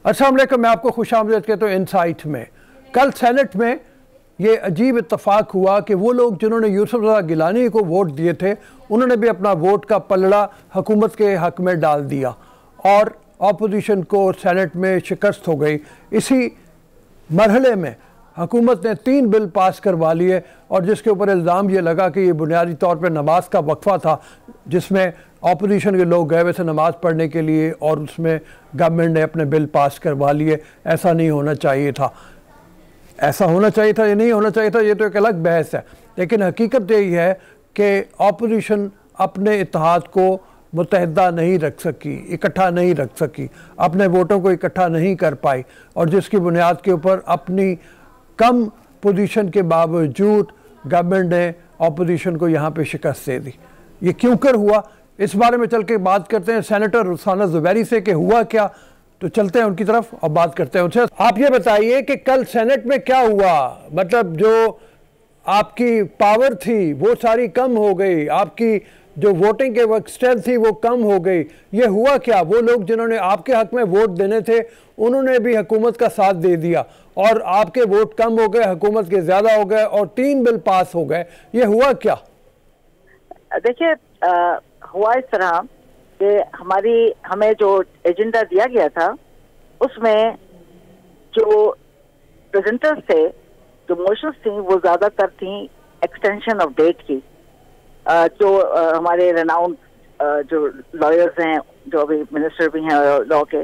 अस्सलाम वालेकुम, मैं आपको खुशामदीद कहता हूँ इनसाइट में। कल सेनेट में ये अजीब इत्तफाक हुआ कि वो लोग जिन्होंने यूसुफ रज़ा गिलानी को वोट दिए थे उन्होंने भी अपना वोट का पलड़ा हुकूमत के हक़ में डाल दिया और अपोजिशन को सेनेट में शिकस्त हो गई। इसी मरहले में हुकूमत ने 3 बिल पास करवा लिए और जिसके ऊपर इल्ज़ाम ये लगा कि ये बुनियादी तौर पर नमाज का वक्फा था, जिसमें अपोजिशन के लोग गए हुए थे नमाज़ पढ़ने के लिए और उसमें गवर्नमेंट ने अपने बिल पास करवा लिए। ऐसा नहीं होना चाहिए था, ऐसा होना चाहिए था या नहीं होना चाहिए था, ये तो एक अलग बहस है। लेकिन हकीकत यही है कि अपोजिशन अपने इत्तेहाद को मुत्तहिदा नहीं रख सकी, इकट्ठा नहीं रख सकी, अपने वोटों को इकट्ठा नहीं कर पाई और जिसकी बुनियाद के ऊपर अपनी कम पोजीशन के बावजूद गवर्नमेंट ने अपोजिशन को यहाँ पे शिकस्त दे दी। ये क्यों कर हुआ, इस बारे में चल के बात करते हैं सेनेटर रुखसाना ज़ुबैरी से कि हुआ क्या। तो चलते हैं उनकी तरफ और बात करते हैं उनसे। आप ये बताइए कि कल सेनेट में क्या हुआ, मतलब जो आपकी पावर थी वो सारी कम हो गई, आपकी जो वोटिंग के वक्त स्ट्रेंथ थी वो कम हो गई। ये हुआ क्या, वो लोग जिन्होंने आपके हक में वोट देने थे उन्होंने भी हुकूमत का साथ दे दिया और आपके वोट कम हो गए, हुकूमत के ज़्यादा हो गए और 3 बिल पास हो गए। ये हुआ क्या? देखिए, हुआ इस तरह कि हमें जो एजेंडा दिया गया था उसमें जो प्रेजेंटर्स थे, जो मोशंस थी वो ज़्यादातर थी एक्सटेंशन ऑफ डेट की। जो हमारे रेनाउंड जो लॉयर्स हैं, जो अभी मिनिस्टर भी हैं लॉ के,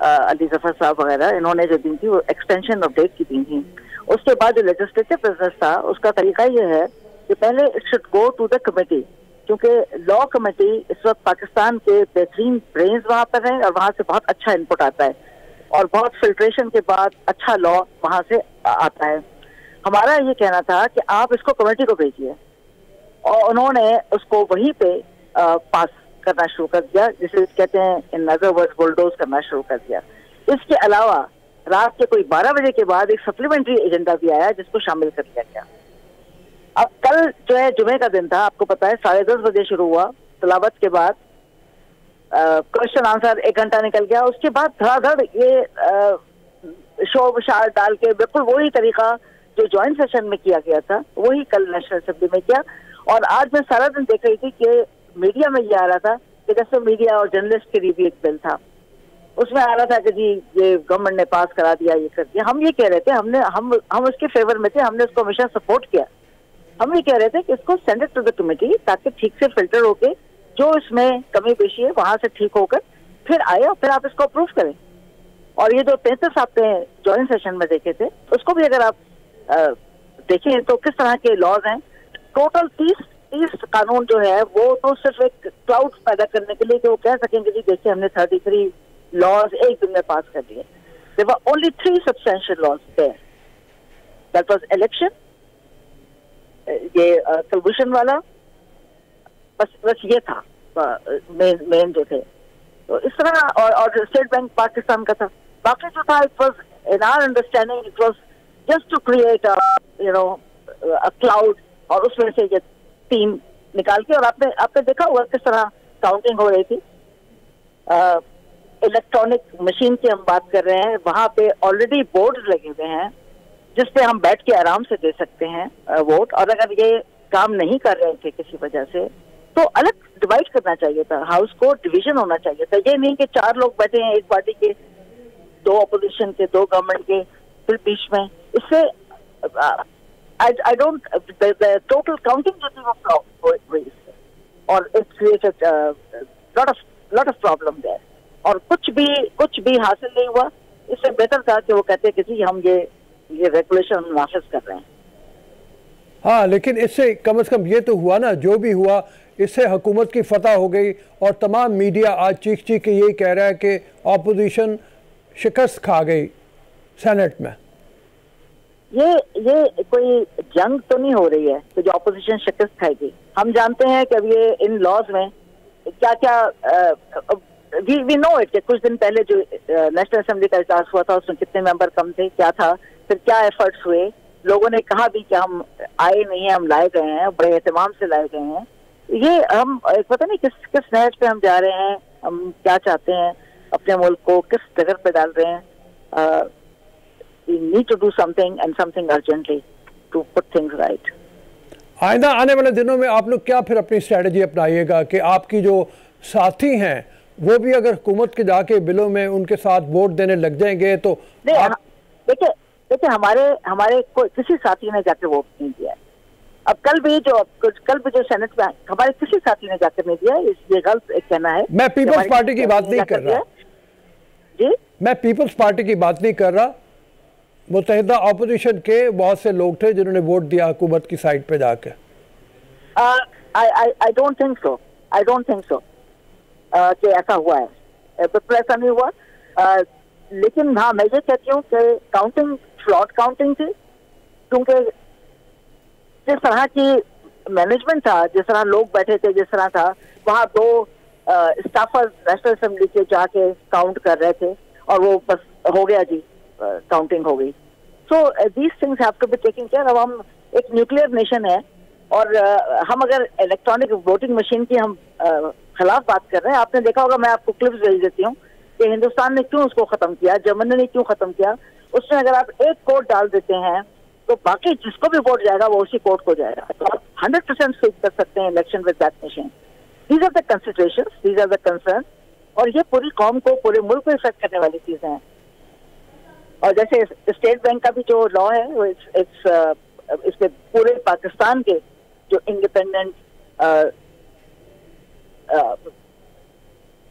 अली जफर साहब वगैरह, इन्होंने जो दी थी वो एक्सटेंशन ऑफ डेट की दी थी। उसके बाद जो लेजिस्लेटिव बिजनेस था उसका तरीका ये है कि पहले it should go to the committee, क्योंकि लॉ कमेटी इस वक्त पाकिस्तान के बेहतरीन ब्रेन्स वहाँ पर हैं और वहाँ से बहुत अच्छा इनपुट आता है और बहुत फिल्ट्रेशन के बाद अच्छा लॉ वहाँ से आता है। हमारा ये कहना था कि आप इसको कमेटी को भेजिए और उन्होंने उसको वहीं पे पास करना शुरू कर दिया, जिसे कहते हैं इन अदर वर्ड्स बुलडोज करना शुरू कर दिया। इसके अलावा रात के कोई 12 बजे के बाद एक सप्लीमेंट्री एजेंडा भी आया जिसको शामिल कर लिया गया। अब कल जो है जुमे का दिन था, आपको पता है 10:30 बजे शुरू हुआ, तलावत के बाद क्वेश्चन आंसर 1 घंटा निकल गया। उसके बाद धड़ाधड़ ये शोर शार डाल के बिल्कुल वही तरीका जो ज्वाइंट सेशन में किया गया था वही कल नेशनल असेंबली में किया। और आज मैं सारा दिन देख रही थी कि मीडिया में ये आ रहा था कि जैसे मीडिया और जर्नलिस्ट के लिए भी एक बिल था, उसमें आ रहा था कि जी ये गवर्नमेंट ने पास करा दिया, ये कर दिया। हम ये कह रहे थे, हम उसके फेवर में थे, हमने उसको हमेशा सपोर्ट किया। हम ये कह रहे थे कि इसको send it to the committee ताकि ठीक से फिल्टर होके जो इसमें कमी पेशी है वहां से ठीक होकर फिर आए और फिर आप इसको अप्रूव करें। और ये जो 33 आपने ज्वाइंट सेशन में देखे थे उसको भी अगर आप देखें तो किस तरह के लॉज हैं। टोटल 30 कानून जो है वो तो सिर्फ एक क्लाउड पैदा करने के लिए कि वो कह सकेंगे जी देखिए हमने 33 लॉज एक दिन में पास कर दिए। There were only 3 substantial laws there. That was election, ये कलभूषण वाला, बस ये था मेन जो थे। तो इस तरह और स्टेट बैंक पाकिस्तान का था। बाकी जो था it was in our understanding it was just to create a cloud और उसमें से ये 3 निकाल के। और आपने देखा होगा किस तरह काउंटिंग हो रही थी। इलेक्ट्रॉनिक मशीन की हम बात कर रहे हैं, वहां पे ऑलरेडी बोर्ड लगे हुए हैं जिसपे हम बैठ के आराम से दे सकते हैं वोट। और अगर ये काम नहीं कर रहे थे किसी वजह से तो अलग डिवाइड करना चाहिए था, हाउस को डिवीजन होना चाहिए था। ये नहीं कि 4 लोग बैठे हैं, एक पार्टी के, 2 अपोजिशन के, 2 गवर्नमेंट के, फिर बीच में इससे I don't the total counting जो थी वो फ्लॉप हुई और it created lot of problem there। और कुछ भी हासिल नहीं हुआ। इससे बेहतर था कि वो कहते कि जी हम ये रेगुलेशन नाफिज कर रहे हैं। हाँ, लेकिन इससे कम से कम ये तो हुआ ना, जो भी हुआ इससे हुकूमत की फतह हो गई और तमाम मीडिया आज चीख के यही कह रहा है कि अपोजिशन शिकस्त खा गई सेनेट में। ये कोई जंग तो नहीं हो रही है तो जो अपोजिशन शिकस्त खाएगी। हम जानते हैं कि अब ये इन लॉज में क्या क्या वी नो इट। कुछ दिन पहले जो नेशनल असेंबली का इजलास हुआ था उसमें कितने मेंबर कम थे, क्या था, फिर क्या एफर्ट्स हुए। लोगों ने कहा भी कि हम आए नहीं है, हम लाए गए हैं, बड़े एहतमाम से लाए गए हैं। ये हम पता नहीं किस नहज पे हम जा रहे हैं, हम क्या चाहते हैं, अपने मुल्क को किस जगह पे डाल रहे हैं। we need to do something and something urgently to put things right. आइंदा आने वाले दिनों में आप लोग क्या फिर अपनी स्ट्रेटजी अपनाइएगा कि आपकी जो साथी हैं वो भी अगर हुकूमत के जाके बिलों में उनके साथ वोट देने लग जाएंगे तो देखिए हमारे किसी साथी ने जाके वोट नहीं दिया है। अब कल भी जो सेनेट में हमारे किसी साथी ने जाकर नहीं दिया, ये गलत एक कहना है। मैं पीपल्स पार्टी की बात नहीं कर रहा जी, मैं पीपल्स पार्टी की बात नहीं कर रहा। मुत्तहिदा ऑपोजिशन के बहुत से लोग थे जिन्होंने वोट दिया हुकूमत की साइड पे जाके। आई डोंट थिंक सो कि ऐसा हुआ है, बिल्कुल ऐसा नहीं हुआ। लेकिन हाँ, मैं ये कहती हूँ कि काउंटिंग फ्लॉट काउंटिंग थी, क्योंकि जिस तरह की मैनेजमेंट था, जिस तरह लोग बैठे थे, जिस तरह था, वहाँ 2 स्टाफर नेशनल असेंबली के जाके काउंट कर रहे थे और वो बस हो गया जी, काउंटिंग हो गई। So these things have to be taking care. अब हम एक न्यूक्लियर नेशन है और हम अगर इलेक्ट्रॉनिक वोटिंग मशीन की हम खिलाफ बात कर रहे हैं, आपने देखा होगा, मैं आपको क्लिप्स भेज देती हूँ कि हिंदुस्तान ने क्यों उसको खत्म किया, जर्मनी ने क्यों खत्म किया। उसमें अगर आप एक कोड डाल देते हैं तो बाकी जिसको भी वोट जाएगा वो उसी कोड को जाएगा। तो आप 100% फिक्स कर सकते हैं election with that machine. These are the considerations, these are the concern, और ये पूरी कौम को, पूरे मुल्क को इफेक्ट करने वाली चीजें हैं। और जैसे स्टेट बैंक का भी जो लॉ है वो इसके पूरे पाकिस्तान के जो इंडिपेंडेंट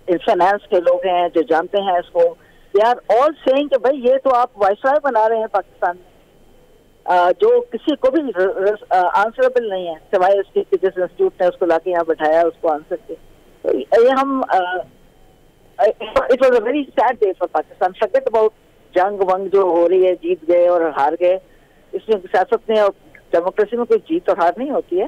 फाइनेंस के लोग हैं जो जानते हैं इसको, दे आर ऑल सेइंग कि भाई ये तो आप वाइसराय बना रहे हैं पाकिस्तान में, जो किसी को भी आंसरेबल नहीं है सिवाय उसके जिस इंस्टीट्यूट ने उसको लाके यहाँ बैठाया उसको आंसर के। तो ये हम it was a very sad day for Pakistan. Forget about जंग वंग जो हो रही है, जीत गए और हार गए, इसमें सियासत में और डेमोक्रेसी में कोई जीत और हार नहीं होती है।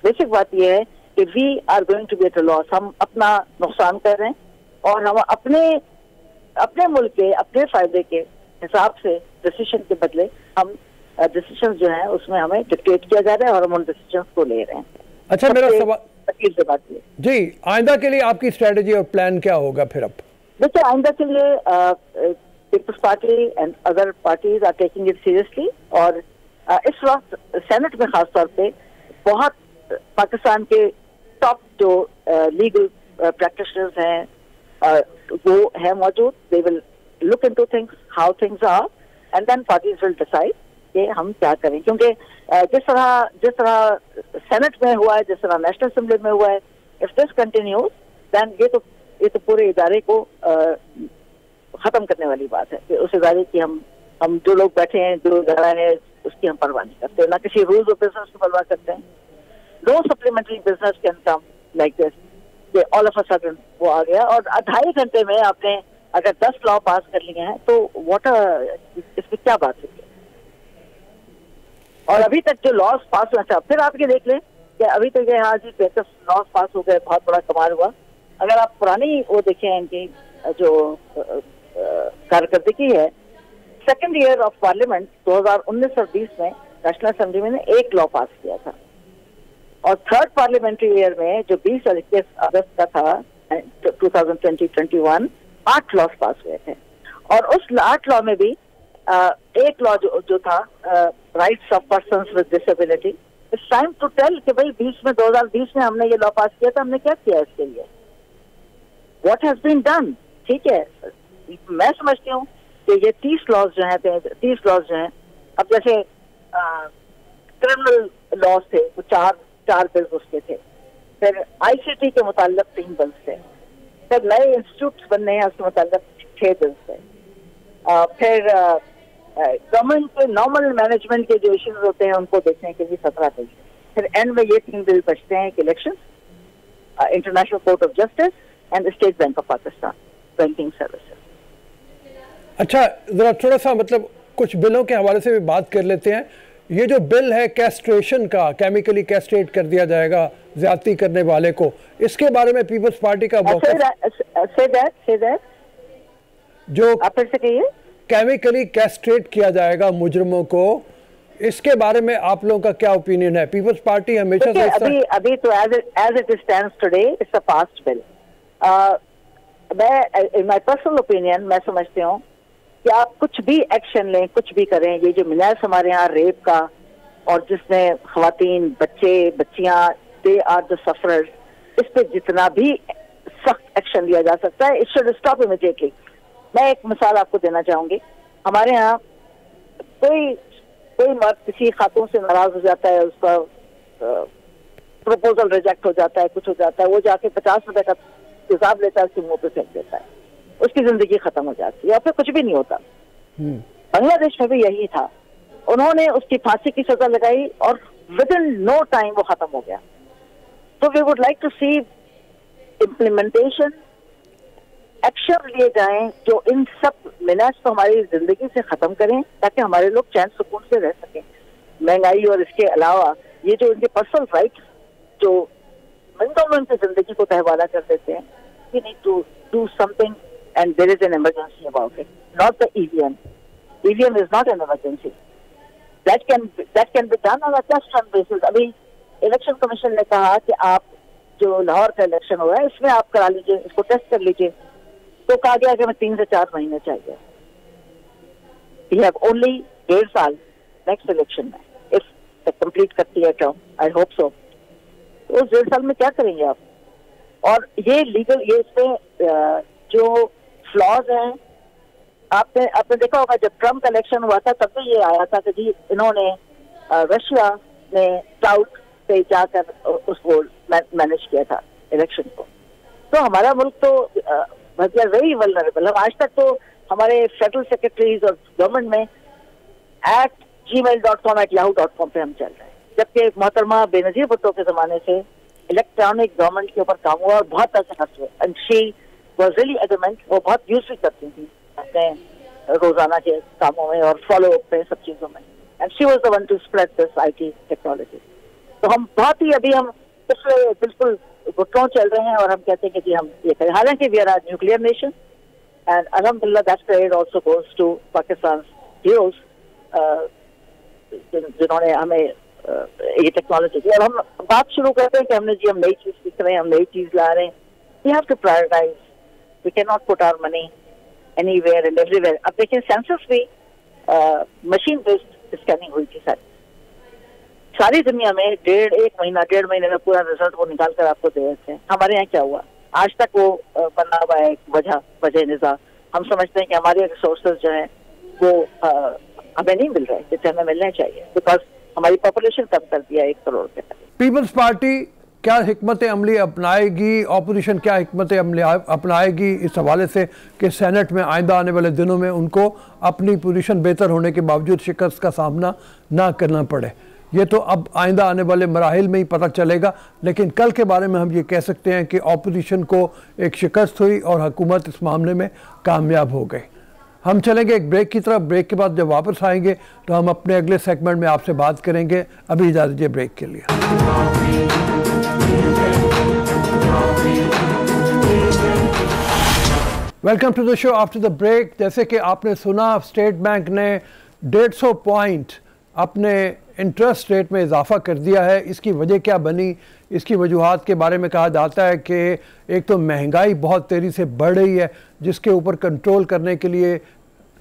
बेसिक बात यह है कि we are going to be at a loss. हम अपना नुकसान कर रहे हैं और हम अपने मुल्क के अपने फायदे के हिसाब से डिसीजन के बदले हम डिसीजन जो है उसमें हमें डिक्टेट किया जा रहा है और हम उन डिसीजन को ले रहे हैं। अच्छा, मेरा सवाल से बात है जी, आइंदा के लिए आपकी स्ट्रेटजी और प्लान क्या होगा फिर? अब देखिए, आइंदा के लिए people's party and other parties are taking it seriously, और इस वक्त सेनेट में खासतौर पे बहुत पाकिस्तान के टॉप जो लीगल प्रैक्टिशनर्स हैं वो है मौजूद। They will look into things, how things are, and then parties will decide कि हम क्या करें। क्योंकि जिस तरह सेनेट में हुआ है, जिस तरह नेशनल असेंबली में हुआ है, इफ दिस कंटिन्यूज देन ये तो पूरे इदारे को खत्म करने वाली बात है कि उस इदारे की हम जो लोग बैठे हैं, जो इदारा है, उसकी हम परवाह नहीं करते, ना किसी रूल्स ऑफ बिजनेस की परवाह करते हैं। No supplementary business can come like this कि ऑल ऑफ अ सडन वो आ गया और 2.5 घंटे में आपने अगर 10 लॉ पास कर लिए हैं तो इसमें क्या बात है। और अभी तक जो लॉस पास हुआ था, फिर आप ये देख लें कि अभी तक हाँ जी 35 लॉस पास हो गए, बहुत बड़ा कमाल हुआ। अगर आप पुरानी वो देखें इनकी जो कारकर्दगी है, सेकेंड ईयर ऑफ पार्लियामेंट 2019 और 20 में नेशनल असेंबली में 1 लॉ पास किया था, और थर्ड पार्लियामेंट्री ईयर में जो 20 और 21 अगस्त का था 2020-21 8 लॉस पास हुए थे। और उस 8 लॉ में भी एक लॉ जो था rights of persons with disability, it's time to tell कि भाई 2020 में हमने ये लॉ पास किया था, हमने क्या किया इसके लिए, व्हाट हैज बीन डन। ठीक है, मैं समझती हूँ कि ये 30 लॉज जो हैं, अब जैसे क्रिमिनल लॉज थे वो चार बिल्स उसके थे, फिर आईसीटी के मुताल्लिक 3 बिल्स थे, फिर नए इंस्टीट्यूट बनने हैं उसके मुताल्लिक 6 बिल्स थे, फिर गवर्नमेंट के नॉर्मल मैनेजमेंट के जो इश्यूज होते हैं उनको देखने के लिए 17 बिल्स, फिर एंड में ये 3 बिल बचते हैं कि election, international court of justice and state bank of Pakistan banking services. अच्छा, जरा थोड़ा सा मतलब कुछ बिलों के हवाले से भी बात कर लेते हैं। ये जो बिल है कैस्ट्रेशन का, केमिकली कैस्ट्रेट कर दिया जाएगा ज्यादती करने वाले को, इसके बारे में पीपल्स पार्टी का जो आप फिर से कहिए, केमिकली कैस्ट्रेट किया जाएगा मुजरिमों को, इसके बारे में आप लोगों का क्या ओपिनियन है? पीपल्स पार्टी हमेशा से अभी तो as it stands today it's a passed bill. मैं इन माय पर्सनल ओपिनियन मैं समझती हूँ कि आप कुछ भी एक्शन लें, कुछ भी करें, ये जो मिनास हमारे यहाँ रेप का और जिसमें खवातीन, बच्चे, बच्चियां, दे आर द सफरर्स, इस पे जितना भी सख्त एक्शन लिया जा सकता है, इट शुड स्टॉप इमीडिएटली। मैं एक मिसाल आपको देना चाहूंगी। हमारे यहाँ कोई मर्द किसी खातून से नाराज हो जाता है, उसका प्रपोजल रिजेक्ट हो जाता है, कुछ हो जाता है, वो जाके 50 रुपए का हिसाब लेता है, उसके मुंह पे फेंक देता है, उसकी जिंदगी खत्म हो जाती है, या फिर कुछ भी नहीं होता। बांग्लादेश में भी यही था, उन्होंने उसकी फांसी की सजा लगाई और विद इन नो टाइम वो खत्म हो गया। तो we would like to see implementation, action लिए जाएं जो इन सब मिनास को हमारी जिंदगी से खत्म करें, ताकि हमारे लोग चैन सुकून से रह सकें। महंगाई और इसके अलावा ये जो इनके पर्सनल राइट्स जो मिनटों में उनकी जिंदगी को तहवाला कर देते हैं, we need to do something and there is an emergency about it, not the EVM. EVM is not an emergency, that can be done on a test run basis. अभी इलेक्शन कमीशन ने कहा कि आप जो लाहौर का election हो रहा है इसमें आप करा लीजिए, इसको टेस्ट कर लीजिए, तो कहा गया कि हमें 3 से 4 महीने चाहिए। वी हैव ओनली 1.5 साल नेक्स्ट इलेक्शन में, इफ कंप्लीट करती है टर्म, आई होप सो। तो उस 1.5 साल में क्या करेंगे आप? और ये लीगल, ये इसमें जो फ्लॉज हैं, आपने देखा होगा जब ट्रम्प का इलेक्शन हुआ था तब भी ये आया था कि जी इन्होंने रशिया ने साउथ से जाकर उसको मैनेज किया था इलेक्शन को। तो हमारा मुल्क तो वेरी वल्नरेबल। हम आज तक तो हमारे फेडरल सेक्रेटरीज और गवर्नमेंट में @gmail.com @yahoo.com पे हम चल रहे हैं, जबकि मोहतरमा बेनजीर भुट्टो के जमाने से इलेक्ट्रॉनिक गवर्नमेंट के ऊपर काम हुआ और बहुत पैसे खर्च हुए। And she was really adamant, वो बहुत यूज भी करती थी अपने रोजाना के कामों में और फॉलो अप पे सब चीजों में। And she was the one two spread this IT technology. तो हम बहुत ही अभी हम पिछले बिल्कुल घुटनों चल रहे हैं और हम कहते हैं कि जी हम ये करें। हालांकि we are a nuclear nation and अल्हम्दुलिल्लाह that credit also goes to Pakistan heroes जिन्होंने हमें ये टेक्नोलॉजी दी। और हम बात शुरू करते हैं कि हमने जी हम नई चीज सीख रहे हैं, हम नई चीज ला रहे हैं। We have to prioritise, we can not put our money anywhere and everywhere. अब देखिए सेंसस भी मशीन बेस्ड स्कैनिंग हुई थी सारी दुनिया में, 1.5 महीने में पूरा रिजल्ट वो निकाल कर आपको दे देते हैं। हमारे यहाँ क्या हुआ आज तक? वो बना हुआ है वजह निज़ाम। हम समझते हैं कि हमारे रिसोर्सेज जो हैं वो हमें नहीं मिल रहे जितने हमें मिलने चाहिए, बिकॉज हमारी पॉपुलेशन कम कर दिया 1 करोड़ के। पीपल्स पार्टी क्या हिकमत अमली अपनाएगी, ऑपोजिशन क्या हिकमत अमली अपनाएगी इस हवाले से कि सेनेट में आइंदा आने वाले दिनों में उनको अपनी पोजीशन बेहतर होने के बावजूद शिकस्त का सामना ना करना पड़े? ये तो अब आइंदा आने वाले मराहिल में ही पता चलेगा, लेकिन कल के बारे में हम ये कह सकते हैं कि ऑपोजिशन को एक शिकस्त हुई और हुकूमत इस मामले में कामयाब हो गई। हम चलेंगे एक ब्रेक की तरफ। ब्रेक के बाद जब वापस आएंगे तो हम अपने अगले सेगमेंट में आपसे बात करेंगे। अभी इजाज़त दीजिए ब्रेक के लिए। Welcome to the show after the break. जैसे कि आपने सुना, स्टेट बैंक ने 150 पॉइंट अपने इंटरेस्ट रेट में इजाफा कर दिया है। इसकी वजह क्या बनी, इसकी वजूहात के बारे में कहा जाता है कि एक तो महंगाई बहुत तेज़ी से बढ़ रही है, जिसके ऊपर कंट्रोल करने के लिए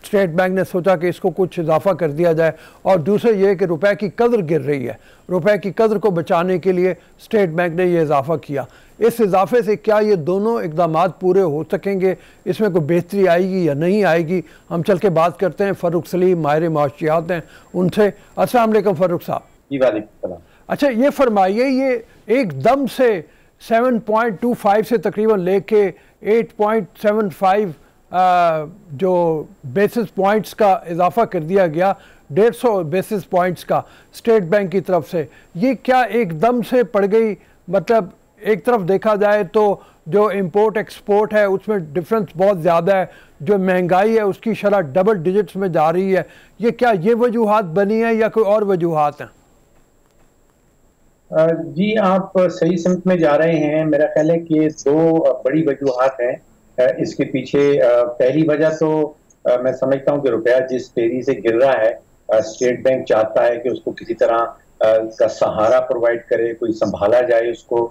स्टेट बैंक ने सोचा कि इसको कुछ इजाफा कर दिया जाए, और दूसरे ये कि रुपए की कदर गिर रही है, रुपए की कदर को बचाने के लिए स्टेट बैंक ने ये इजाफा किया। इस इजाफे से क्या ये दोनों इक़दामात पूरे हो सकेंगे, इसमें कोई बेहतरी आएगी या नहीं आएगी? हम चल के बात करते हैं। फ़ारूक सलीम माहिर माशियात हैं उनसे। अस्सलाम वालेकुम फ़ारूक साहब। जी वालेकुम सलाम। अच्छा, ये फरमाइए, ये एकदम से 7.25 से तकरीबन लेके 8.75 जो बेसिस पॉइंट्स का इजाफा कर दिया गया, 150 बेसिस पॉइंट्स का स्टेट बैंक की तरफ से, ये क्या एकदम से पड़ गई? मतलब एक तरफ देखा जाए तो जो इंपोर्ट एक्सपोर्ट है उसमें डिफरेंस बहुत ज़्यादा है, जो महंगाई है उसकी शरह डबल डिजिट्स में जा रही है। ये क्या ये वजूहात बनी है या कोई और वजूहात हैं? जी आप सही समत में जा रहे हैं। मेरा ख्याल है कि 2 बड़ी वजूहात हैं इसके पीछे। पहली वजह तो मैं समझता हूँ कि रुपया जिस तेजी से गिर रहा है, स्टेट बैंक चाहता है कि उसको किसी तरह का सहारा प्रोवाइड करे, कोई संभाला जाए उसको।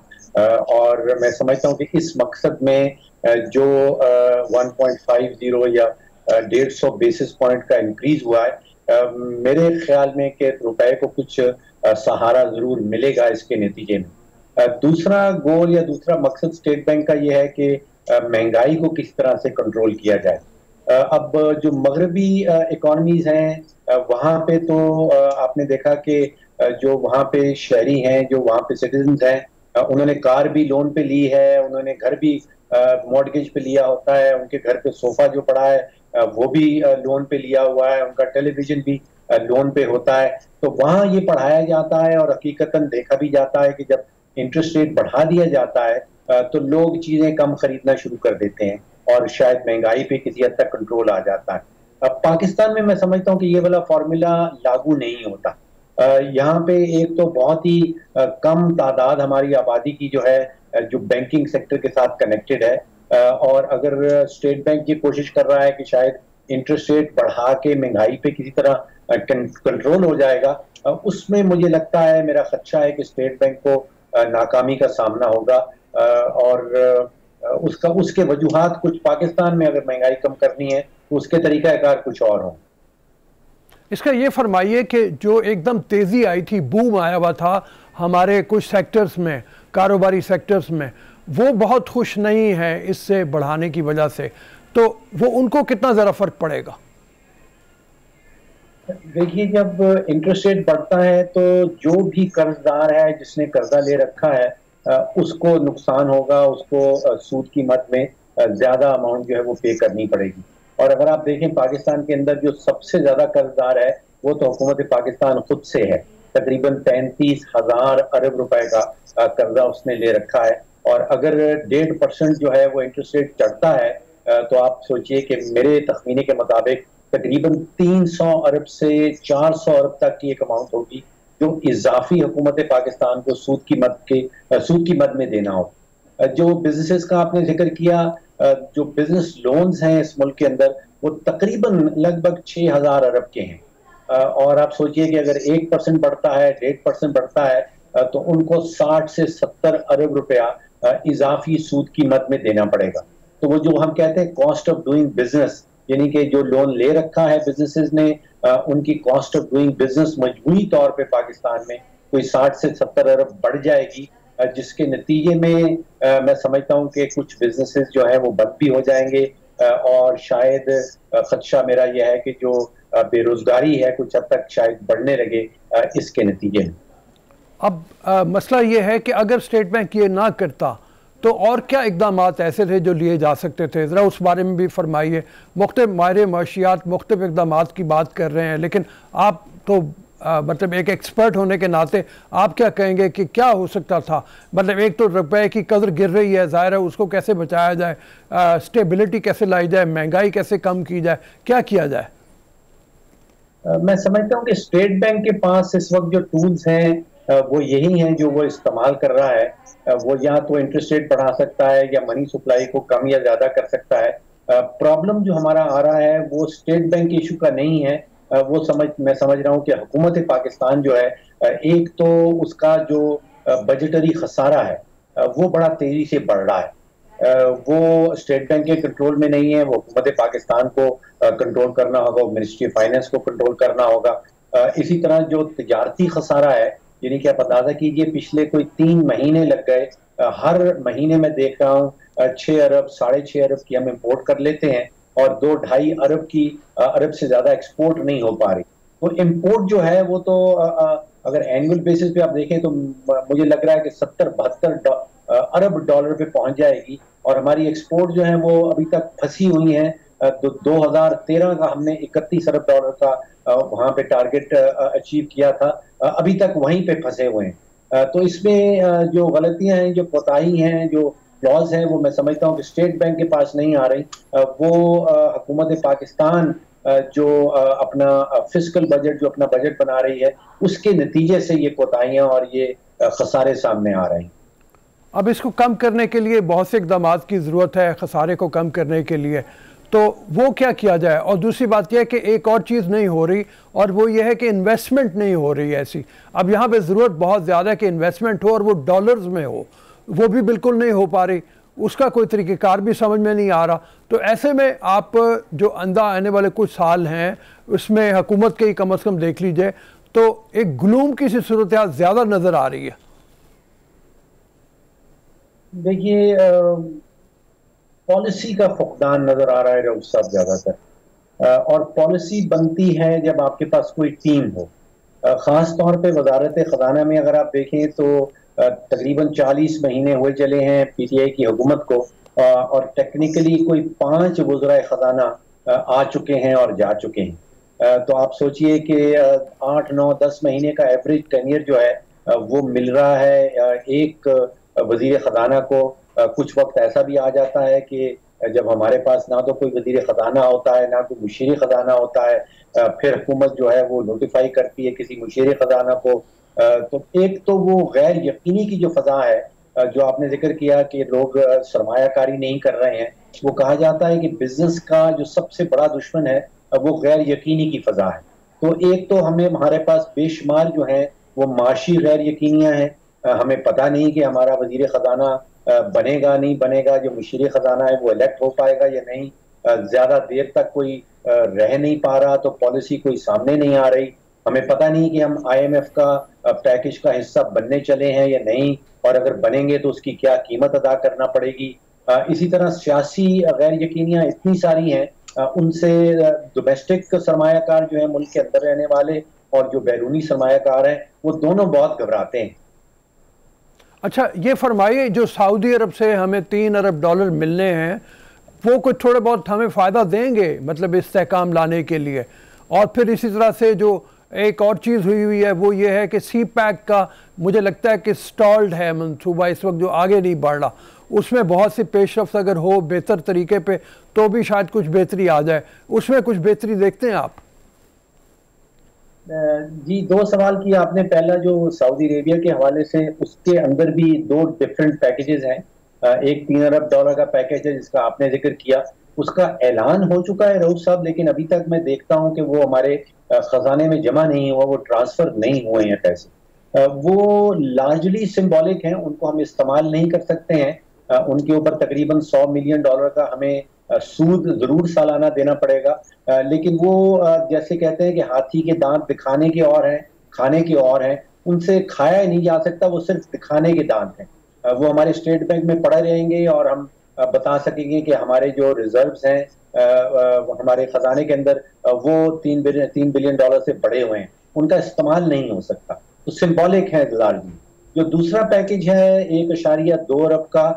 और मैं समझता हूँ कि इस मकसद में जो 1.50 या 150 बेसिस पॉइंट का इंक्रीज हुआ है। मेरे ख्याल में कि रुपए को कुछ सहारा जरूर मिलेगा इसके नतीजे में। दूसरा गोल या दूसरा मकसद स्टेट बैंक का यह है कि महंगाई को किस तरह से कंट्रोल किया जाए। अब जो मगरबी इकोनॉमीज हैं वहाँ पे तो आपने देखा कि जो वहाँ पे शहरी हैं, जो वहाँ पे सिटीजन्स हैं, उन्होंने कार भी लोन पे ली है, उन्होंने घर भी मॉर्गेज पे लिया होता है, उनके घर पे सोफा जो पड़ा है वो भी लोन पे लिया हुआ है, उनका टेलीविजन भी लोन पे होता है। तो वहाँ ये पढ़ाया जाता है और हकीकतन देखा भी जाता है कि जब इंटरेस्ट रेट बढ़ा दिया जाता है तो लोग चीजें कम खरीदना शुरू कर देते हैं और शायद महंगाई पे किसी हद तक कंट्रोल आ जाता है। अब पाकिस्तान में मैं समझता हूँ कि ये वाला फॉर्मूला लागू नहीं होता। यहाँ पे एक तो बहुत ही कम तादाद हमारी आबादी की जो है जो बैंकिंग सेक्टर के साथ कनेक्टेड है और अगर स्टेट बैंक ये कोशिश कर रहा है कि शायद इंटरेस्ट रेट बढ़ा के महंगाई पे किसी तरह कंट्रोल हो जाएगा, उसमें मुझे लगता है, मेरा खदशा है कि स्टेट बैंक को नाकामी का सामना होगा और उसके वजूहात कुछ पाकिस्तान में अगर महंगाई कम करनी है तो उसके तरीकाकार कुछ और हों। इसका ये फरमाइए कि जो एकदम तेज़ी आई थी, बूम आया हुआ था हमारे कुछ सेक्टर्स में, कारोबारी सेक्टर्स में, वो बहुत खुश नहीं है इससे बढ़ाने की वजह से, तो वो उनको कितना ज़रा फ़र्क पड़ेगा? देखिए, जब इंटरेस्ट रेट बढ़ता है तो जो भी कर्जदार है जिसने कर्जा ले रखा है उसको नुकसान होगा, उसको सूद की मद में ज्यादा अमाउंट जो है वो पे करनी पड़ेगी। और अगर आप देखें पाकिस्तान के अंदर जो सबसे ज्यादा कर्जदार है वो तो हुकूमत पाकिस्तान खुद से है। तकरीबन 35,000 अरब रुपए का कर्जा उसने ले रखा है और अगर 1.5% जो है वो इंटरेस्ट रेट चढ़ता है तो आप सोचिए कि मेरे तखमीने के मुताबिक तकरीबन 300 अरब से 400 अरब तक की एक अमाउंट होगी जो इजाफी हुकूमत पाकिस्तान को सूद की मद में देना हो। जो बिजनेसेस का आपने जिक्र किया, जो बिजनेस लोन्स हैं इस मुल्क के अंदर वो तकरीबन लगभग 6,000 अरब के हैं और आप सोचिए कि अगर 1% बढ़ता है, 1.5% बढ़ता है तो उनको 60 से 70 अरब रुपया इजाफी सूद की मद में देना पड़ेगा। तो वो जो हम कहते हैं कॉस्ट ऑफ डूइंग बिजनेस, यानी कि जो लोन ले रखा है बिजनेसेस ने, उनकी कॉस्ट ऑफ डूइंग बिजनेस मजबूरी तौर पे पाकिस्तान में कोई 60 से 70 अरब बढ़ जाएगी, जिसके नतीजे में मैं समझता हूं कि कुछ बिजनेसेस जो है वो बंद भी हो जाएंगे और शायद खदशा मेरा यह है कि जो बेरोजगारी है कुछ हद तक शायद बढ़ने लगे इसके नतीजे में। अब मसला ये है कि अगर स्टेट बैंक ये ना करता तो और क्या इकदाम ऐसे थे जो लिए जा सकते थे, ज़रा उस बारे में भी फरमाइए। मुख्तलिफ माहिर माशियात मुख्तलिफ इकदाम की बात कर रहे हैं, लेकिन आप तो मतलब एक एक्सपर्ट होने के नाते आप क्या कहेंगे कि क्या हो सकता था? मतलब एक तो रुपए की कदर गिर रही है, ज़ाहिर है, उसको कैसे बचाया जाए, स्टेबिलिटी कैसे लाई जाए, महंगाई कैसे कम की जाए, क्या किया जाए? मैं समझता हूँ कि स्टेट बैंक के पास इस वक्त जो टूल्स हैं वो यही हैं जो वो इस्तेमाल कर रहा है। वो या तो इंटरेस्ट रेट बढ़ा सकता है या मनी सप्लाई को कम या ज्यादा कर सकता है। प्रॉब्लम जो हमारा आ रहा है वो स्टेट बैंक इशू का नहीं है, मैं समझ रहा हूँ कि हुकूमत पाकिस्तान जो है, एक तो उसका जो बजटरी खसारा है वो बड़ा तेजी से बढ़ रहा है। वो स्टेट बैंक के कंट्रोल में नहीं है, वो हुकूमत पाकिस्तान को कंट्रोल करना होगा, वो मिनिस्ट्री ऑफ फाइनेंस को कंट्रोल करना होगा। इसी तरह जो तजारती खसारा है, यानी कि आप अंदाजा कीजिए पिछले कोई 3 महीने लग गए, हर महीने में देख रहा हूँ 6 अरब 6.5 अरब की हम इम्पोर्ट कर लेते हैं और 2-2.5 अरब से ज्यादा एक्सपोर्ट नहीं हो पा रही। तो इम्पोर्ट जो है वो तो अगर एनुअल बेसिस पे आप देखें तो मुझे लग रहा है कि 70-72 अरब डॉलर पे पहुंच जाएगी और हमारी एक्सपोर्ट जो है वो अभी तक फंसी हुई है। 2013 का हमने 31 अरब डॉलर का वहां पे टारगेट अचीव किया था, अभी तक वहीं पे फंसे हुए हैं। तो इसमें जो गलतियां हैं, जो कोताही हैं, जो फ्लॉज हैं, वो मैं समझता हूँ कि स्टेट बैंक के पास नहीं आ रही। वो हुकूमत पाकिस्तान जो अपना फिस्कल बजट, जो अपना बजट बना रही है, उसके नतीजे से ये कोताहियां और ये खसारे सामने आ रहे हैं। अब इसको कम करने के लिए बहुत से इक़दाम की ज़रूरत है, खसारे को कम करने के लिए, तो वो क्या किया जाए? और दूसरी बात यह है कि एक और चीज़ नहीं हो रही और वो ये है कि इन्वेस्टमेंट नहीं हो रही ऐसी। अब यहाँ पे ज़रूरत बहुत ज़्यादा है कि इन्वेस्टमेंट हो और वो डॉलर्स में हो, वो भी बिल्कुल नहीं हो पा रही। उसका कोई तरीक़ेकार भी समझ में नहीं आ रहा। तो ऐसे में आप जो अंदा आने वाले कुछ साल हैं उसमें हुकूमत के ही कम अज़ कम देख लीजिए तो एक ग्लूम की सी सूरत हाल ज़्यादा नज़र आ रही है। देखिए, पॉलिसी का फुकदान नज़र आ रहा है रऊफ साहब ज़्यादातर, और पॉलिसी बनती है जब आपके पास कोई टीम हो। ख़ास तौर पे वजारत ख़जाना में अगर आप देखें तो तकरीबन 40 महीने हुए चले हैं पीटीआई की हुकूमत को, और टेक्निकली कोई 5 वज़राए ख़जाना आ चुके हैं और जा चुके हैं। तो आप सोचिए कि 8, 9, 10 महीने का एवरेज टेन्योर जो है वो मिल रहा है एक वज़ीर ख़जाना को। कुछ वक्त ऐसा भी आ जाता है कि जब हमारे पास ना तो कोई वज़ीर ख़जाना होता है ना कोई मुशीर ख़जाना होता है, फिर हुकूमत जो है वो नोटिफाई करती है किसी मुशीर ख़जाना को। तो एक तो वो गैर यकीनी की जो फ़ज़ा है जो आपने जिक्र किया कि लोग सरमायाकारी नहीं कर रहे हैं, वो कहा जाता है कि बिजनेस का जो सबसे बड़ा दुश्मन है वो गैर यकीनी की फ़ज़ा है। तो एक तो हमारे पास बेशुमार जो है वो माशी गैर यकीनियाँ हैं। हमें पता नहीं कि हमारा वज़ीर ख़जाना बनेगा नहीं बनेगा, जो मुशीर ख़जाना है वो इलेक्ट हो पाएगा या नहीं, ज़्यादा देर तक कोई रह नहीं पा रहा तो पॉलिसी कोई सामने नहीं आ रही। हमें पता नहीं कि हम IMF का पैकेज का हिस्सा बनने चले हैं या नहीं, और अगर बनेंगे तो उसकी क्या कीमत अदा करना पड़ेगी। इसी तरह सियासी गैर यकीनियाँ इतनी सारी हैं, उनसे डोमेस्टिक सरमायाकार जो है मुल्क के अंदर रहने वाले और जो बैरूनी सरमायाकार हैं वो दोनों बहुत घबराते हैं। अच्छा, ये फरमाइए जो सऊदी अरब से हमें $3 अरब मिलने हैं वो कुछ थोड़े बहुत हमें फ़ायदा देंगे, मतलब इस्तेहकाम लाने के लिए? और फिर इसी तरह से जो एक और चीज़ हुई है वो ये है कि CPEC का मुझे लगता है कि स्टॉल्ड है मनसूबा इस वक्त, जो आगे नहीं बढ़ रहा। उसमें बहुत सी पेशरफ्त अगर हो बेहतर तरीके पे तो भी शायद कुछ बेहतरी आ जाए। उसमें कुछ बेहतरी देखते हैं आप? जी, 2 सवाल किए आपने। पहला जो सऊदी अरेबिया के हवाले से, उसके अंदर भी 2 डिफरेंट पैकेजेस हैं। एक $3 अरब का पैकेज है जिसका आपने जिक्र किया, उसका ऐलान हो चुका है रऊफ साहब, लेकिन अभी तक मैं देखता हूं कि वो हमारे खजाने में जमा नहीं हुआ, वो ट्रांसफर नहीं हुए हैं पैसे। वो लार्जली सिंबॉलिक हैं, उनको हम इस्तेमाल नहीं कर सकते हैं। उनके ऊपर तकरीबन $100 मिलियन का हमें सूद जरूर सालाना देना पड़ेगा, लेकिन वो जैसे कहते हैं कि हाथी के दांत दिखाने के और हैं खाने के और हैं, उनसे खाया नहीं जा सकता, वो सिर्फ दिखाने के दांत हैं। वो हमारे स्टेट बैंक में पड़े रहेंगे और हम बता सकेंगे कि हमारे जो रिजर्व्स हैं हमारे खजाने के अंदर वो $3 बिलियन से बढ़े हुए हैं, उनका इस्तेमाल नहीं हो सकता। तो सिंबॉलिक है लार्जली। जो दूसरा पैकेज है 1.2 अरब का,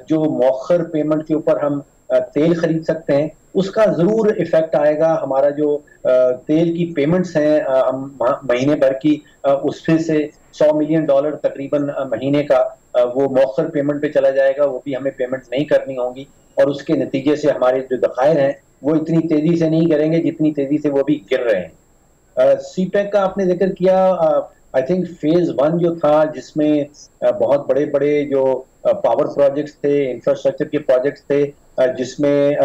जो मौखर पेमेंट के ऊपर हम तेल खरीद सकते हैं, उसका जरूर इफेक्ट आएगा। हमारा जो तेल की पेमेंट्स हैं हम महीने भर की, उसमें से $100 मिलियन तकरीबन महीने का वो मौखर पेमेंट पे चला जाएगा, वो भी हमें पेमेंट नहीं करनी होंगी, और उसके नतीजे से हमारे जो ज़खायर हैं वो इतनी तेजी से नहीं करेंगे जितनी तेजी से वो भी गिर रहे हैं। CPEC का आपने जिक्र किया, आई थिंक फेज 1 जो था जिसमें बहुत बड़े बड़े जो पावर प्रोजेक्ट्स थे, इंफ्रास्ट्रक्चर के प्रोजेक्ट्स थे, जिसमें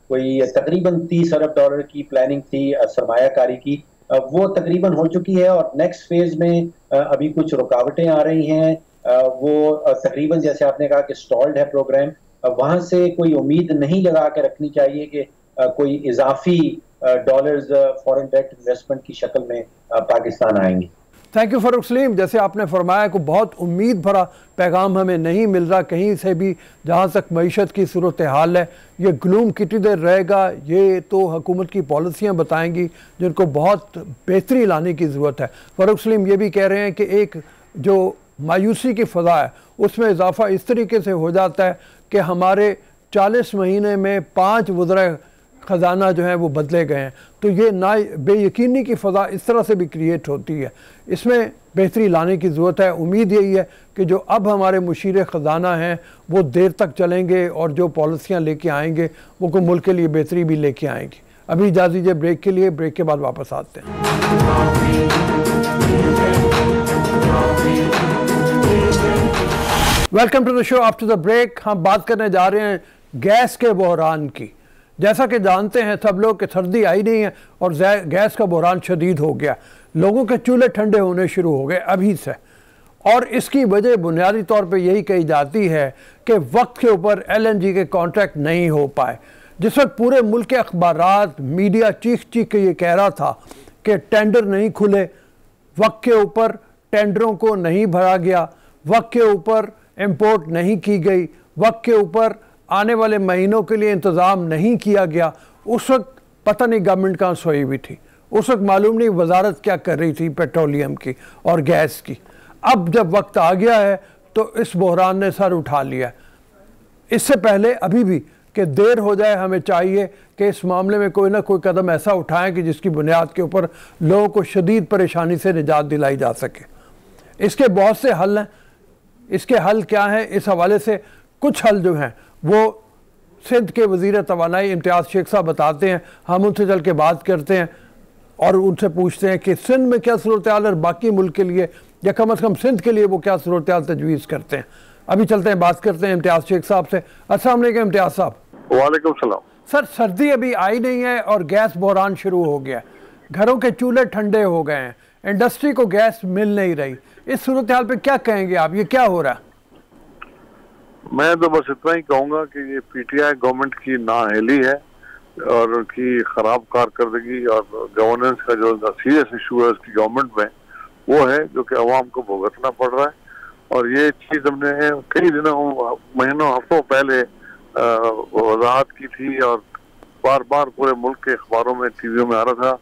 कोई तकरीबन $30 अरब की प्लानिंग थी सरमायाकारी की, वो तकरीबन हो चुकी है। और नेक्स्ट फेज में अभी कुछ रुकावटें आ रही हैं, वो तकरीबन जैसे आपने कहा कि स्टॉल्ड है प्रोग्राम, वहां से कोई उम्मीद नहीं लगा के रखनी चाहिए कि कोई इजाफी डॉलर्स फॉरेन डायरेक्ट इन्वेस्टमेंट की शक्ल में पाकिस्तान आएंगे। Thank you Farooq Salim. जैसे आपने फरमाया को बहुत उम्मीद भरा पैगाम हमें नहीं मिल रहा कहीं से भी। जहाँ तक मईशत की सूरत हाल है, ये ग्लूम कितनी देर रहेगा ये तो हुकूमत की पॉलिसियाँ बताएंगी, जिनको बहुत बेहतरी लाने की ज़रूरत है। फ़ारूक सलीम ये भी कह रहे हैं कि एक जो मायूसी की फ़ज़ा है उसमें इजाफ़ा इस तरीके से हो जाता है कि हमारे 40 महीने में 5 वज़राए ख़जाना जो है वो बदले गए हैं। तो ये ना बेयकीनी की फ़ज़ा इस तरह से भी क्रिएट होती है। इसमें बेहतरी लाने की ज़रूरत है। उम्मीद यही है कि जो अब हमारे मुशीर ख़जाना हैं वो देर तक चलेंगे और जो पॉलिसियाँ लेके आएंगे वो को मुल्क के लिए बेहतरी भी लेके आएंगी। अभी इजाज़त दीजिए ब्रेक के लिए, ब्रेक के बाद वापस आते हैं। Welcome to the show after the break. हम बात करने जा रहे हैं गैस के बहरान की। जैसा कि जानते हैं सब लोग कि सर्दी आई नहीं है और गैस का बहरान शदीद हो गया। लोगों के चूल्हे ठंडे होने शुरू हो गए अभी से, और इसकी वजह बुनियादी तौर पे यही कही जाती है कि वक्त के ऊपर LNG के कॉन्ट्रैक्ट नहीं हो पाए। जिस वक्त पूरे मुल्क के अखबारात मीडिया चीख चीख के ये कह रहा था कि टेंडर नहीं खुले, वक्त के ऊपर टेंडरों को नहीं भरा गया, वक्त के ऊपर इंपोर्ट नहीं की गई, वक्त के ऊपर आने वाले महीनों के लिए इंतज़ाम नहीं किया गया, उस वक्त पता नहीं गवर्नमेंट कहाँ सोई हुई थी, उस वक्त मालूम नहीं वजारत क्या कर रही थी पेट्रोलियम की और गैस की। अब जब वक्त आ गया है तो इस बहरान ने सर उठा लिया। इससे पहले अभी भी कि देर हो जाए, हमें चाहिए कि इस मामले में कोई ना कोई कदम ऐसा उठाएं कि जिसकी बुनियाद के ऊपर लोगों को शदीद परेशानी से निजात दिलाई जा सके। इसके बहुत से हल हैं। इसके हल क्या हैं? इस हवाले से कुछ हल जो हैं वो सिंध के वज़ीर तवानाई इम्तियाज़ शेख साहब बताते हैं। हम उनसे चल के बात करते हैं और उनसे पूछते हैं कि सिंध में क्या सूरत हाल और बाकी मुल्क के लिए या कम अज़ कम सिंध के लिए वो क्या सूरत हाल तजवीज़ करते हैं। अभी चलते हैं, बात करते हैं इम्तियाज़ शेख साहब से। अस्सलाम वालेकुम इम्तियाज़ साहब। वालेकुम सलाम। सर, सर्दी अभी आई नहीं है और गैस बहरान शुरू हो गया, घरों के चूल्हे ठंडे हो गए हैं, इंडस्ट्री को गैस मिल नहीं रही। इस सूरत हाल पे क्या कहेंगे आप? ये क्या हो रहा है? मैं तो बस इतना ही कहूँगा कि ये PTI गवर्नमेंट की नाअहली है और उनकी खराब कारकर्दगी और गवर्नेंस का जो सीरियस इशू है उसकी गवर्नमेंट में, वो है जो कि अवाम को भुगतना पड़ रहा है। और ये चीज़ हमने कई दिनों, महीनों, हफ्तों पहले वजाहत की थी और बार बार पूरे मुल्क के अखबारों में, टीवियों में आ रहा था।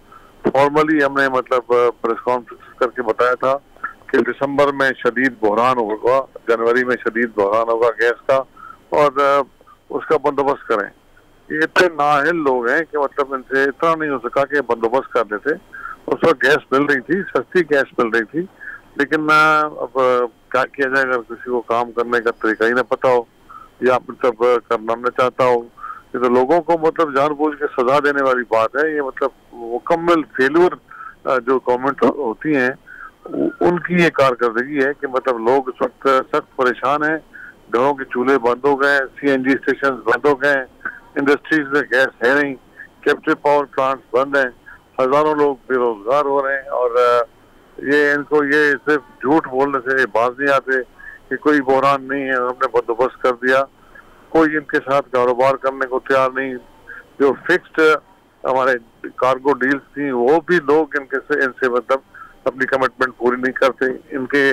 फॉर्मली हमने मतलब प्रेस कॉन्फ्रेंस करके बताया था कि दिसंबर में शदीद बहरान होगा, जनवरी में शदीद बहरान होगा गैस का, और उसका बंदोबस्त करें। ये इतने नाअहल लोग हैं कि मतलब इनसे इतना नहीं हो सका कि बंदोबस्त कर देते। उस वक्त गैस मिल रही थी, सस्ती गैस मिल रही थी, लेकिन अब क्या किया जाए अगर किसी को काम करने का तरीका ही ना पता हो या मतलब करना न चाहता हो। ये तो लोगों को मतलब जानबूझ के सजा देने वाली बात है। ये मतलब मुकम्मल फेल्यूर जो गवर्नमेंट होती हैं उनकी ये कारकर्दगी है कि मतलब लोग इस वक्त सख्त परेशान हैं। घरों के चूल्हे बंद हो गए, CNG स्टेशन बंद हो गए, इंडस्ट्रीज में गैस है नहीं, कैप्टिव पावर प्लांट्स बंद हैं, हजारों लोग बेरोजगार हो रहे हैं। और ये इनको ये सिर्फ झूठ बोलने से बाज नहीं आते कि कोई बहरान नहीं है, हमने बंदोबस्त कर दिया। कोई इनके साथ कारोबार करने को तैयार नहीं। जो फिक्स्ड हमारे कार्गो डील्स थी वो भी लोग इनसे मतलब अपनी कमिटमेंट पूरी नहीं करते। इनके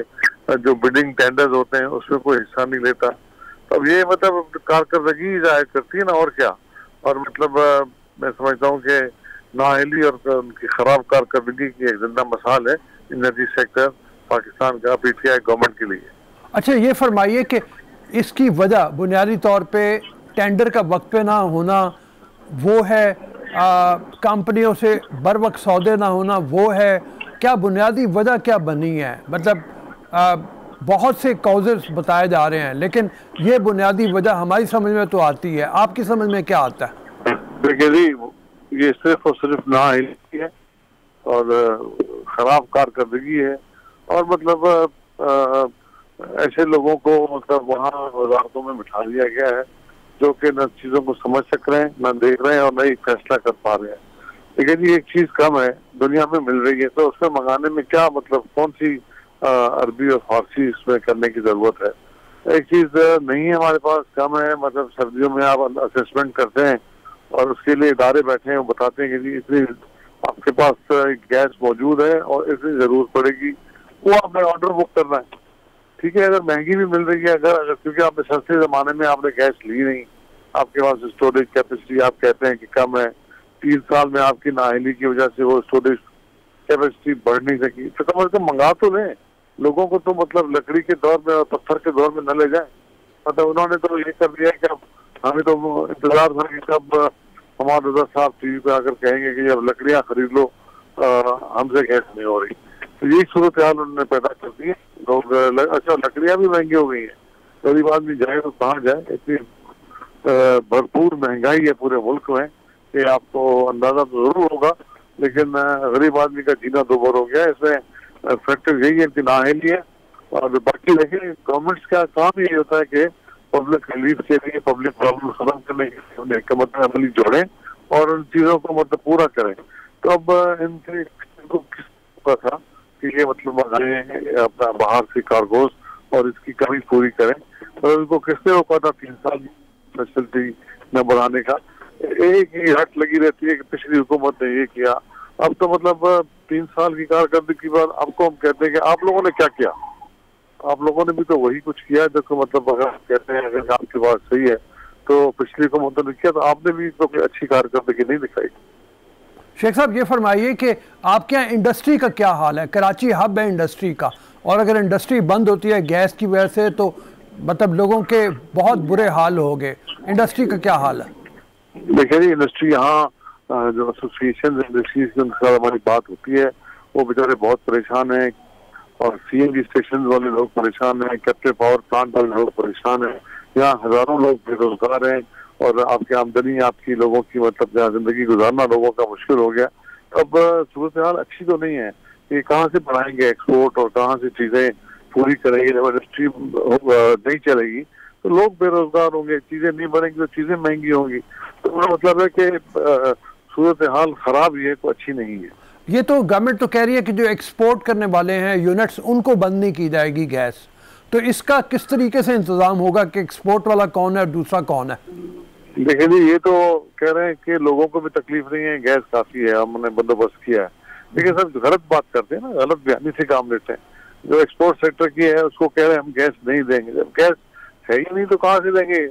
जो बिडिंग टेंडर्स होते हैं उसमें कोई हिस्सा नहीं लेता। अब ये मतलब कारकर्दगी जाहिर करती है ना, और क्या। और मतलब मैं समझता हूँ कि नाअहली और उनकी खराब कारकर्दगी की एक जिंदा मिसाल है एनर्जी सेक्टर पाकिस्तान का PTI गवर्नमेंट के लिए। अच्छा, ये फरमाइए कि इसकी वजह बुनियादी तौर पे टेंडर का वक्त पे ना होना वो है, कंपनियों से बर वक्त सौदे ना होना वो है, क्या बुनियादी वजह क्या बनी है? मतलब बहुत से कॉजेस बताए जा रहे हैं, लेकिन ये बुनियादी वजह हमारी समझ में तो आती है, आपकी समझ में क्या आता है? देखिए जी, ये सिर्फ और सिर्फ नाअहली है और खराब कारकर्दगी है। और मतलब ऐसे लोगों को मतलब वहाँ वजारतों में बिठा दिया गया है जो कि न चीजों को समझ सक रहे हैं, न देख रहे हैं और न ही फैसला कर पा रहे हैं। लेकिन ये एक चीज कम है, दुनिया में मिल रही है, तो उसमें मंगाने में क्या मतलब कौन सी अरबी और फारसी इसमें करने की जरूरत है। एक चीज नहीं है हमारे पास, कम है। मतलब सर्दियों में आप असेसमेंट करते हैं और उसके लिए इदारे बैठे हैं, वो बताते हैं कि जी इतनी आपके पास गैस मौजूद है और इतनी जरूरत पड़ेगी, वो आपने ऑर्डर बुक करना है। ठीक है, अगर महंगी भी मिल रही है, अगर क्योंकि आपने सस्ते जमाने में आपने गैस ली नहीं, आपके पास स्टोरेज कैपेसिटी आप कहते हैं कि कम है, 3 साल में आपकी नाअहली की वजह से वो स्टोरेज कैपेसिटी बढ़ नहीं सकी, तो कम से कम मंगा तो लें। लोगों को तो मतलब लकड़ी के दौर में और पत्थर के दौर में न ले जाए। मतलब उन्होंने तो ये कर दिया कि अब हमें तो इंतजार था कि कब हमारे रजा साहब TV पे आकर कहेंगे कि अब लकड़ियां खरीद लो, हमसे गैस नहीं हो रही। तो यही सूरत हाल उन्होंने पैदा कर दी है। लोग अच्छा, लकड़ियां भी महंगी हो गई हैं, गरीब आदमी जाए तो कहाँ जाए, इतनी भरपूर महंगाई है पूरे मुल्क में कि आपको अंदाजा तो जरूर होगा, लेकिन गरीब आदमी का जीना दोबार हो गया। इसमें फैक्टर यही है कि नाअहली है। और बाकी देखिए, गवर्नमेंट्स का काम यही होता है कि पब्लिक रिलीफ के लिए, पब्लिक प्रॉब्लम खत्म करने के लिए हिकमत अमली जोड़ें और उन चीजों को मतलब पूरा करें। तो अब इनको किस था कि ये मतलब मंगाएं अपना बाहर से कार्गोस और इसकी कमी पूरी करें। और उनको किसने रोका था 3 साल फैसिलिटी न बढ़ाने का? एक ही हट लगी रहती है कि पिछली हुकूमत ने ये किया। अब तो मतलब 3 साल की कारकर्दगी के बाद आपको हम कहते हैं कि आप लोगों ने क्या किया? आप लोगों ने भी तो वही कुछ किया है। देखो मतलब अगर कहते हैं अगर आपकी बात सही है तो पिछली हुकूमत ने किया, तो आपने भी तो कोई अच्छी कारकर्दगी नहीं दिखाई। शेख साहब ये फरमाइए कि आपके यहाँ इंडस्ट्री का क्या हाल है? कराची हब है इंडस्ट्री का, और अगर इंडस्ट्री बंद होती है गैस की वजह से तो मतलब लोगों के बहुत बुरे हाल हो गए। इंडस्ट्री का क्या हाल है? देखिए जी, इंडस्ट्री यहाँ जो एसोसिएशन इंडस्ट्रीज के साथ हमारी बात होती है, वो बेचारे बहुत परेशान हैं, और सीएनजी स्टेशन वाले लोग परेशान हैं, कैप्टिव पावर प्लांट वाले लोग परेशान हैं। यहाँ हजारों लोग बेरोजगार हैं, और आपकी आमदनी, आपकी लोगों की मतलब जहाँ जिंदगी गुजारना लोगों का मुश्किल हो गया। अब सूरत हाल अच्छी तो नहीं है। ये कहाँ से बढ़ाएंगे एक्सपोर्ट और कहाँ से चीजें पूरी करेंगे? जब इंडस्ट्री नहीं चलेगी तो लोग बेरोजगार होंगे, चीजें नहीं बढ़ेंगी तो चीजें महंगी होंगी। तो मेरा मतलब है कि सूरत हाल खराब ही है, कोई अच्छी नहीं है। ये तो गवर्नमेंट तो कह रही है कि जो एक्सपोर्ट करने वाले हैं यूनिट्स, उनको बंद नहीं की जाएगी गैस। तो इसका किस तरीके से इंतजाम होगा कि एक्सपोर्ट वाला कौन है और दूसरा कौन है? देखिए जी, ये तो कह रहे हैं कि लोगों को भी तकलीफ नहीं है, गैस काफी है, हमने बंदोबस्त किया है। देखिए सर, गलत बात करते हैं ना, गलत बयानी से काम लेते हैं। जो एक्सपोर्ट सेक्टर की है उसको कह रहे हैं हम गैस नहीं देंगे। जब गैस है ही नहीं तो कहाँ से देंगे?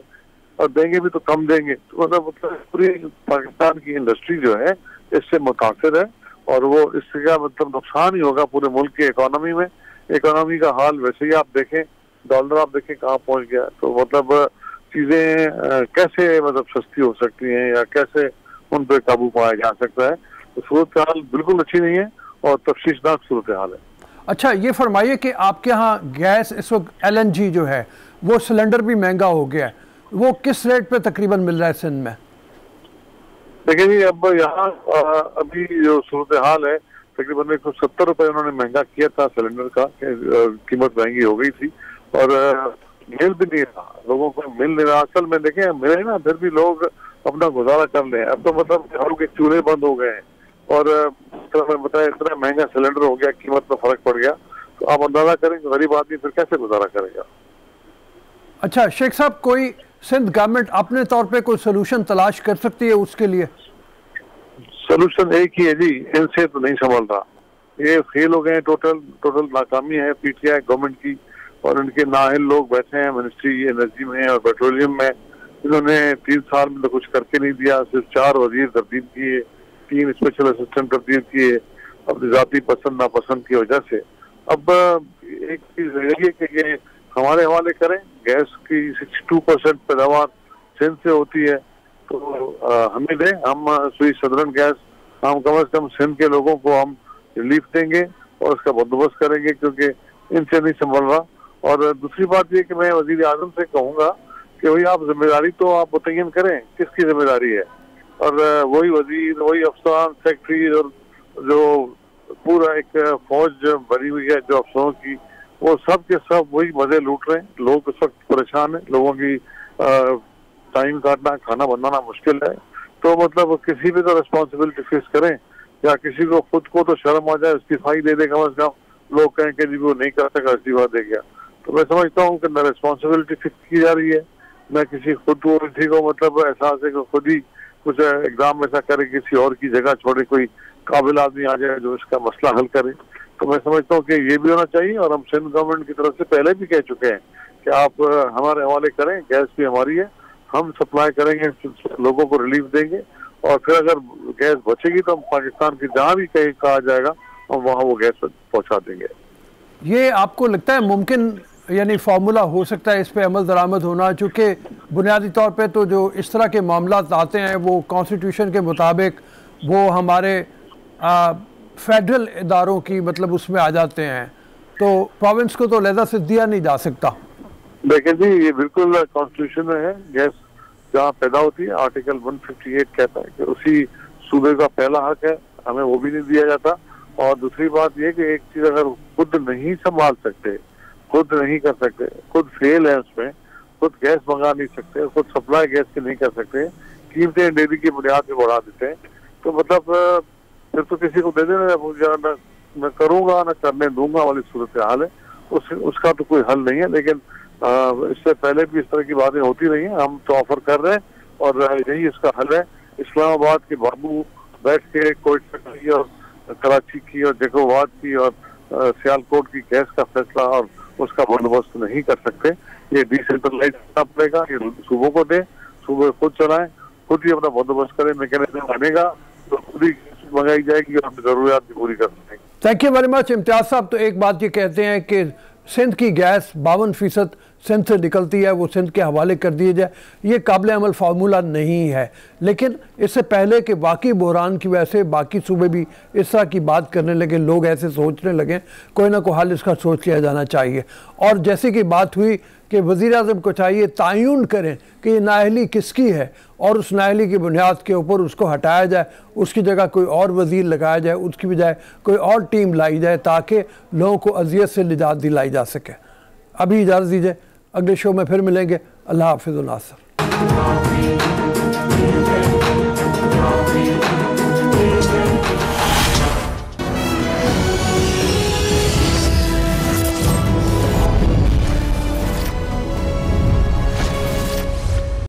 और देंगे भी तो कम देंगे। तो मतलब पूरी पाकिस्तान की इंडस्ट्री जो है इससे मुतासिर है, और वो इससे क्या मतलब नुकसान ही होगा पूरे मुल्क की इकोनॉमी में। इकोनॉमी का हाल वैसे ही आप देखें, डॉलर आप देखें कहाँ पहुंच गया। तो मतलब चीजें कैसे मतलब सस्ती हो सकती हैं, या कैसे उन पर काबू पाया जा सकता है? तो सूरत हाल बिल्कुल अच्छी नहीं है और तफ्शीशनाक सूरत हाल है। अच्छा, ये फरमाइए कि आपके यहाँ गैस इस वक्त LNG जो है वो सिलेंडर भी महंगा हो गया है, वो किस रेट पे तकरीबन मिल रहा है सिंध में? देखिए जी, अब यहाँ अभी जो सूरत हाल है, तकरीबन 170 रुपए उन्होंने महंगा किया था सिलेंडर का, कीमत महंगी हो गई थी, और मिल भी नहीं रहा, लोगों को मिल नहीं रहा। असल में देखें मिले ना, फिर भी लोग अपना गुजारा कर ले। अब तो मतलब घरों के चूल्हे बंद हो गए हैं, और मैं बताया इतना महंगा सिलेंडर हो गया, कीमत में फर्क पड़ गया। तो आप अंदाजा करें गरीब आदमी फिर कैसे गुजारा करेगा? अच्छा शेख साहब, कोई सिंध गवर्नमेंट अपने तौर पे कोई सोल्यूशन तलाश कर सकती है उसके लिए? सोल्यूशन एक ही है जी, इनसे तो नहीं संभल रहा। ये फेल हो गए, टोटल नाकामी है पीटीआई गवर्नमेंट की, और इनके नाअहल लोग बैठे हैं मिनिस्ट्री एनर्जी में और पेट्रोलियम में। इन्होंने 3 साल में तो कुछ करके नहीं दिया, सिर्फ 4 वजीर तब्दील किए, 3 स्पेशल असिस्टेंट तब्दील किए अपनी जाती पसंद नापसंद की वजह से। अब एक चीज रहेगी कि ये हमारे हवाले करें, गैस की 62% पैदावार सिंध से होती है, तो हमें दें, हम सुई सदरन गैस हम कम से कम सिंध के लोगों को हम रिलीफ देंगे और उसका बंदोबस्त करेंगे, क्योंकि इनसे नहीं संभल रहा। और दूसरी बात ये कि मैं वजीर आजम से कहूँगा कि भाई आप जिम्मेदारी तो आप मुतय्यन करें, किसकी जिम्मेदारी है, और वही वजीर, वही अफसरान, सेक्रेटरी, और जो पूरा एक फौज बनी हुई है जो अफसरों की, वो सब के सब वही मजे लूट रहे हैं। लोग इस वक्त परेशान है, लोगों की टाइम काटना, खाना बनाना मुश्किल है। तो मतलब किसी भी तो रिस्पॉन्सिबिलिटी फेस करें, या किसी को खुद को तो शर्म आ जाए, इस्तीफाई दे दे कम से कम, लोग कहें कि जी वो नहीं कर सका इस्तीफा दे गया। तो मैं समझता हूँ कि न रिस्पॉन्सिबिलिटी फिक्स की जा रही है, न किसी खुद को किसी को मतलब एहसास है कि खुद ही कुछ एग्जाम ऐसा करे, किसी और की जगह छोड़े, कोई काबिल आदमी आ जाए जो इसका मसला हल करे। तो मैं समझता हूँ कि ये भी होना चाहिए, और हम सिंध गवर्नमेंट की तरफ से पहले भी कह चुके हैं कि आप हमारे हवाले करें, गैस भी हमारी है, हम सप्लाई करेंगे, लोगों को रिलीफ देंगे, और फिर अगर गैस बचेगी तो हम पाकिस्तान की जहाँ भी कहीं कहा जाएगा हम वहाँ वो गैस पहुँचा देंगे। ये आपको लगता है मुमकिन, यानी फार्मूला हो सकता है इस पे अमल दरामद होना? चूँकि बुनियादी तौर पे तो जो इस तरह के मामला आते हैं वो कॉन्स्टिट्यूशन के मुताबिक वो हमारे फेडरल इदारों की मतलब उसमें आ जाते हैं, तो प्रोविंस को तो लहदा से दिया नहीं जा सकता। देखिए जी, ये बिल्कुल कॉन्स्टिट्यूशन में है, गैस जहाँ पैदा होती है आर्टिकल 158 कहता है कि उसी सूबे का पहला हक है, हमें वो भी नहीं दिया जाता। और दूसरी बात ये कि एक चीज अगर खुद नहीं संभाल सकते, खुद नहीं कर सकते, खुद फेल है उसमें, खुद गैस मंगा नहीं सकते, खुद सप्लाई गैस की नहीं कर सकते, कीमतें डेली की बुनियाद पे बढ़ा देते हैं, तो मतलब फिर तो किसी को दे देना, मैं करूंगा ना करने दूंगा वाली सूरत हाल है, उसका तो कोई हल नहीं है। लेकिन इससे पहले भी इस तरह की बातें होती रही हैं, हम तो ऑफर कर रहे हैं और यही इसका हल है। इस्लामाबाद के बाबू बैठ के कोयटा की और कराची की और जैकोबाद की और सियालकोट की गैस का फैसला और उसका बंदोबस्त नहीं कर सकते। ये डिसेंट्रलाइज करना पड़ेगा, ये सूबों को दे, सूबे खुद चलाएं, खुद ही अपना बंदोबस्त करें, मैकेनिज्म बनेगा तो खुद ही मंगाई जाएगी और अपनी जरूरियात भी पूरी कर सकेंगे। Thank you very much Imtiaz साहब। तो एक बात ये कहते हैं कि सिंध की गैस 52% सिंध से निकलती है, वो सिंध के हवाले कर दिए जाए, ये काबिल अमल फार्मूला नहीं है। लेकिन इससे पहले कि बाकी बहरान की वजह से बाकी सूबे भी इस तरह की बात करने लगे, लोग ऐसे सोचने लगे, कोई ना कोई हल इसका सोच लिया जाना चाहिए। और जैसे कि बात हुई कि वज़ीर-ए-आज़म को चाहिए तयन करें कि ये नाअहली किसकी है और उस नाअहली की बुनियाद के ऊपर उसको हटाया जाए, उसकी जगह कोई और वज़ीर लगाया जाए, उसकी बजाय कोई और टीम लाई जाए ताकि लोगों को अजियत से निजात दिलाई जा सके। अभी इजाज़त दीजिए, अगले शो में फिर मिलेंगे। अल्लाह हाफ़िज़। नासिर।